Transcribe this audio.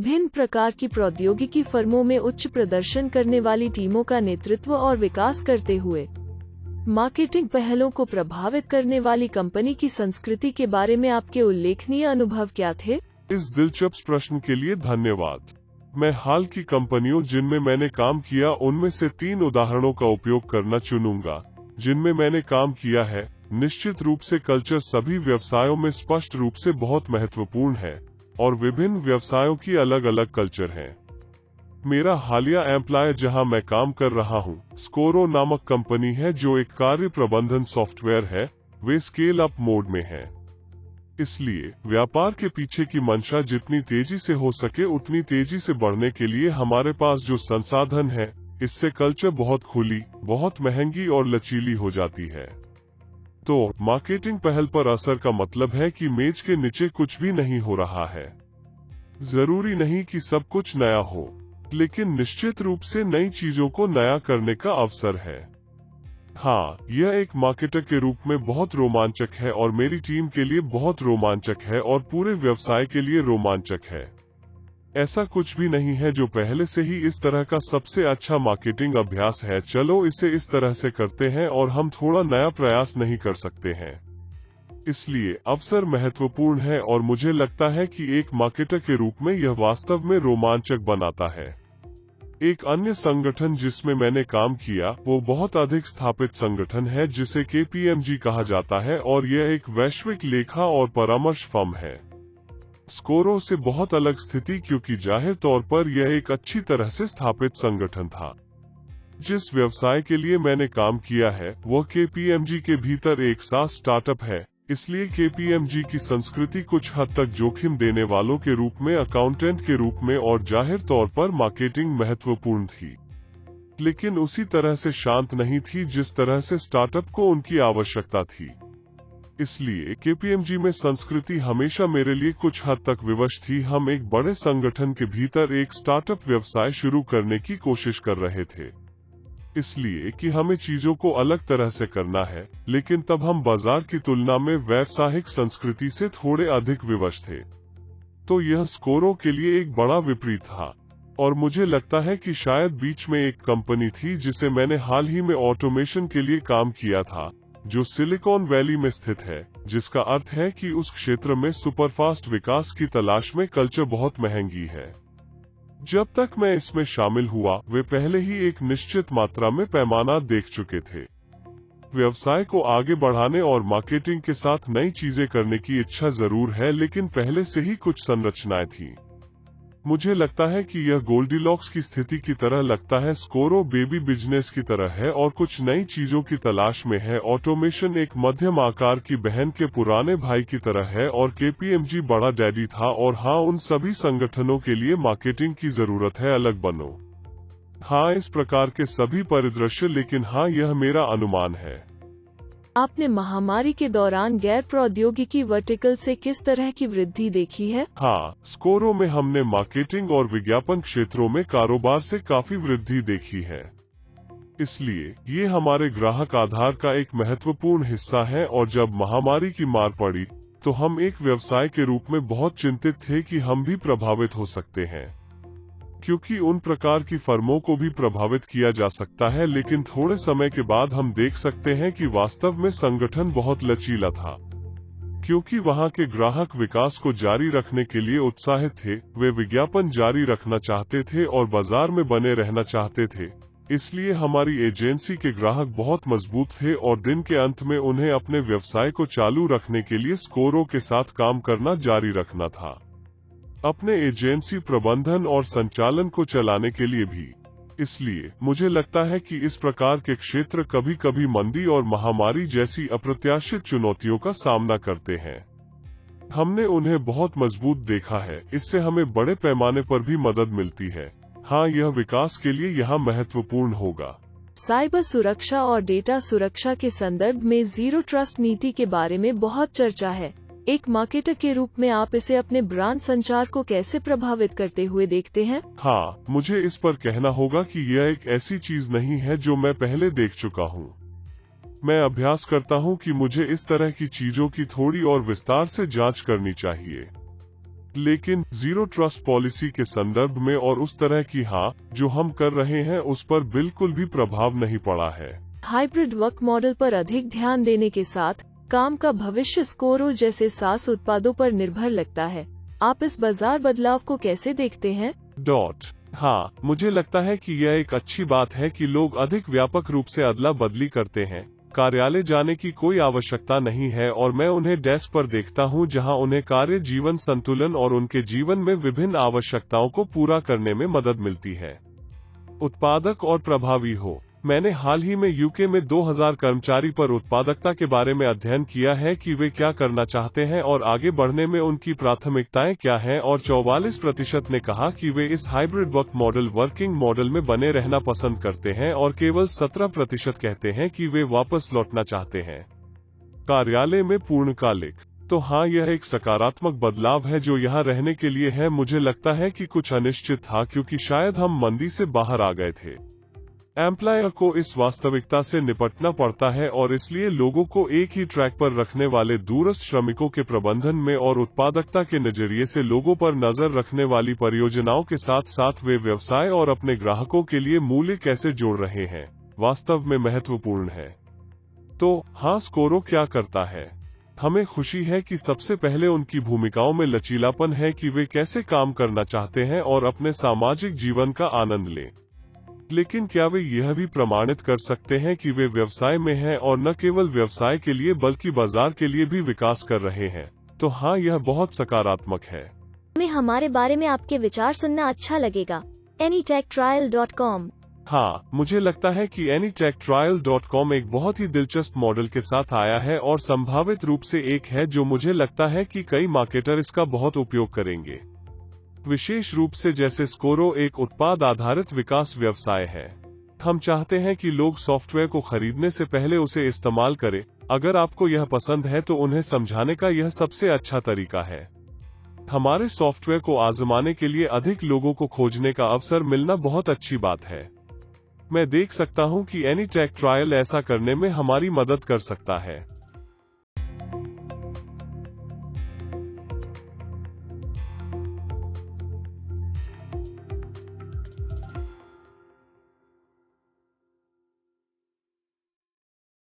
विभिन्न प्रकार की प्रौद्योगिकी फर्मों में उच्च प्रदर्शन करने वाली टीमों का नेतृत्व और विकास करते हुए मार्केटिंग पहलों को प्रभावित करने वाली कंपनी की संस्कृति के बारे में आपके उल्लेखनीय अनुभव क्या थे? इस दिलचस्प प्रश्न के लिए धन्यवाद। मैं हाल की कंपनियों जिनमें मैंने काम किया उनमें से 3 उदाहरणों का उपयोग करना चुनूंगा जिनमें मैंने काम किया है। निश्चित रूप से कल्चर सभी व्यवसायों में स्पष्ट रूप से बहुत महत्वपूर्ण है और विभिन्न व्यवसायों की अलग अलग कल्चर हैं। मेरा हालिया एम्प्लॉयर जहां मैं काम कर रहा हूं, स्कोरो नामक कंपनी है जो एक कार्य प्रबंधन सॉफ्टवेयर है। वे स्केल अप मोड में है, इसलिए व्यापार के पीछे की मंशा जितनी तेजी से हो सके उतनी तेजी से बढ़ने के लिए हमारे पास जो संसाधन है, इससे कल्चर बहुत खुली, बहुत महंगी और लचीली हो जाती है। तो मार्केटिंग पहल पर असर का मतलब है कि मेज के नीचे कुछ भी नहीं हो रहा है। जरूरी नहीं कि सब कुछ नया हो, लेकिन निश्चित रूप से नई चीजों को नया करने का अवसर है। हाँ, यह एक मार्केटर के रूप में बहुत रोमांचक है और मेरी टीम के लिए बहुत रोमांचक है और पूरे व्यवसाय के लिए रोमांचक है। ऐसा कुछ भी नहीं है जो पहले से ही इस तरह का सबसे अच्छा मार्केटिंग अभ्यास है, चलो इसे इस तरह से करते हैं और हम थोड़ा नया प्रयास नहीं कर सकते हैं। इसलिए अवसर महत्वपूर्ण है और मुझे लगता है कि एक मार्केटर के रूप में यह वास्तव में रोमांचक बनाता है। एक अन्य संगठन जिसमें मैंने काम किया वो बहुत अधिक स्थापित संगठन है जिसे KPMG कहा जाता है और यह एक वैश्विक लेखा और परामर्श फर्म है। स्कोरो से बहुत अलग स्थिति क्योंकि जाहिर तौर पर यह एक अच्छी तरह से स्थापित संगठन था। जिस व्यवसाय के लिए मैंने काम किया है वह KPMG के भीतर एक SaaS स्टार्टअप है, इसलिए KPMG की संस्कृति कुछ हद तक जोखिम देने वालों के रूप में, अकाउंटेंट के रूप में और जाहिर तौर पर मार्केटिंग महत्वपूर्ण थी, लेकिन उसी तरह से शांत नहीं थी जिस तरह से स्टार्टअप को उनकी आवश्यकता थी। इसलिए KPMG में संस्कृति हमेशा मेरे लिए कुछ हद तक विवश थी। हम एक बड़े संगठन के भीतर एक स्टार्टअप व्यवसाय शुरू करने की कोशिश कर रहे थे, इसलिए कि हमें चीजों को अलग तरह से करना है, लेकिन तब हम बाजार की तुलना में व्यावसायिक संस्कृति से थोड़े अधिक विवश थे। तो यह स्कोरो के लिए एक बड़ा विपरीत था और मुझे लगता है कि शायद बीच में एक कंपनी थी जिसे मैंने हाल ही में ऑटोमेशन के लिए काम किया था, जो सिलिकॉन वैली में स्थित है, जिसका अर्थ है कि उस क्षेत्र में सुपरफास्ट विकास की तलाश में कल्चर बहुत महंगी है। जब तक मैं इसमें शामिल हुआ वे पहले ही एक निश्चित मात्रा में पैमाना देख चुके थे। व्यवसाय को आगे बढ़ाने और मार्केटिंग के साथ नई चीजें करने की इच्छा जरूर है, लेकिन पहले से ही कुछ संरचनाएं थी। मुझे लगता है कि यह गोल्डीलॉक्स की स्थिति की तरह लगता है। स्कोरो बेबी बिजनेस की तरह है और कुछ नई चीजों की तलाश में है। ऑटोमेशन एक मध्यम आकार की बहन के पुराने भाई की तरह है और KPMG बड़ा डैडी था। और हाँ, उन सभी संगठनों के लिए मार्केटिंग की जरूरत है, अलग बनो। हाँ, इस प्रकार के सभी परिदृश्य, लेकिन हाँ, यह मेरा अनुमान है। आपने महामारी के दौरान गैर प्रौद्योगिकी वर्टिकल से किस तरह की वृद्धि देखी है? हाँ, स्कोरो में हमने मार्केटिंग और विज्ञापन क्षेत्रों में कारोबार से काफी वृद्धि देखी है, इसलिए ये हमारे ग्राहक आधार का एक महत्वपूर्ण हिस्सा है। और जब महामारी की मार पड़ी तो हम एक व्यवसाय के रूप में बहुत चिंतित थे कि हम भी प्रभावित हो सकते हैं, क्योंकि उन प्रकार की फर्मों को भी प्रभावित किया जा सकता है। लेकिन थोड़े समय के बाद हम देख सकते हैं कि वास्तव में संगठन बहुत लचीला था, क्योंकि वहां के ग्राहक विकास को जारी रखने के लिए उत्साहित थे। वे विज्ञापन जारी रखना चाहते थे और बाजार में बने रहना चाहते थे। इसलिए हमारी एजेंसी के ग्राहक बहुत मजबूत थे और दिन के अंत में उन्हें अपने व्यवसाय को चालू रखने के लिए स्कोरो के साथ काम करना जारी रखना था, अपने एजेंसी प्रबंधन और संचालन को चलाने के लिए भी। इसलिए मुझे लगता है कि इस प्रकार के क्षेत्र कभी कभी मंदी और महामारी जैसी अप्रत्याशित चुनौतियों का सामना करते हैं। हमने उन्हें बहुत मजबूत देखा है, इससे हमें बड़े पैमाने पर भी मदद मिलती है। हाँ, यह विकास के लिए यहाँ महत्वपूर्ण होगा। साइबर सुरक्षा और डेटा सुरक्षा के संदर्भ में जीरो ट्रस्ट नीति के बारे में बहुत चर्चा है। एक मार्केटर के रूप में आप इसे अपने ब्रांड संचार को कैसे प्रभावित करते हुए देखते हैं? हाँ, मुझे इस पर कहना होगा कि यह एक ऐसी चीज नहीं है जो मैं पहले देख चुका हूँ। मैं अभ्यास करता हूँ कि मुझे इस तरह की चीजों की थोड़ी और विस्तार से जांच करनी चाहिए, लेकिन जीरो ट्रस्ट पॉलिसी के संदर्भ में और उस तरह की जो हम कर रहे हैं उस पर बिल्कुल भी प्रभाव नहीं पड़ा है। हाइब्रिड वर्क मॉडल पर अधिक ध्यान देने के साथ काम का भविष्य स्कोरो जैसे SaaS उत्पादों पर निर्भर लगता है। आप इस बाजार बदलाव को कैसे देखते हैं? हाँ, मुझे लगता है कि यह एक अच्छी बात है कि लोग अधिक व्यापक रूप से अदला बदली करते हैं। कार्यालय जाने की कोई आवश्यकता नहीं है और मैं उन्हें डेस्क पर देखता हूं, जहां उन्हें कार्य जीवन संतुलन और उनके जीवन में विभिन्न आवश्यकताओं को पूरा करने में मदद मिलती है। उत्पादक और प्रभावी हो। मैंने हाल ही में यूके में 2000 कर्मचारी पर उत्पादकता के बारे में अध्ययन किया है कि वे क्या करना चाहते हैं और आगे बढ़ने में उनकी प्राथमिकताएं क्या हैं, और 44% ने कहा कि वे इस हाइब्रिड वर्किंग मॉडल में बने रहना पसंद करते हैं और केवल 17% कहते हैं कि वे वापस लौटना चाहते हैं कार्यालय में पूर्णकालिक। तो हाँ, यह एक सकारात्मक बदलाव है जो यहाँ रहने के लिए है। मुझे लगता है कि कुछ अनिश्चित था क्योंकि शायद हम मंदी से बाहर आ गए थे। एम्प्लॉयर को इस वास्तविकता से निपटना पड़ता है और इसलिए लोगों को एक ही ट्रैक पर रखने वाले दूरस्थ श्रमिकों के प्रबंधन में और उत्पादकता के नजरिए से लोगों पर नजर रखने वाली परियोजनाओं के साथ साथ वे व्यवसाय और अपने ग्राहकों के लिए मूल्य कैसे जोड़ रहे हैं, वास्तव में महत्वपूर्ण है। तो हाँ, स्कोरो क्या करता है? हमें खुशी है कि सबसे पहले उनकी भूमिकाओं में लचीलापन है कि वे कैसे काम करना चाहते हैं और अपने सामाजिक जीवन का आनंद लें। लेकिन क्या वे यह भी प्रमाणित कर सकते हैं कि वे व्यवसाय में हैं और न केवल व्यवसाय के लिए बल्कि बाजार के लिए भी विकास कर रहे हैं? तो हाँ, यह बहुत सकारात्मक है। हमें हमारे बारे में आपके विचार सुनना अच्छा लगेगा। anytechtrial.com। हाँ, मुझे लगता है कि anytechtrial.com एक बहुत ही दिलचस्प मॉडल के साथ आया है और संभावित रूप से एक है जो मुझे लगता है कि कई मार्केटर इसका बहुत उपयोग करेंगे, विशेष रूप से जैसे स्कोरो एक उत्पाद आधारित विकास व्यवसाय है। हम चाहते हैं कि लोग सॉफ्टवेयर को खरीदने से पहले उसे इस्तेमाल करें। अगर आपको यह पसंद है तो उन्हें समझाने का यह सबसे अच्छा तरीका है। हमारे सॉफ्टवेयर को आजमाने के लिए अधिक लोगों को खोजने का अवसर मिलना बहुत अच्छी बात है। मैं देख सकता हूं कि एनीटेक ट्रायल ऐसा करने में हमारी मदद कर सकता है।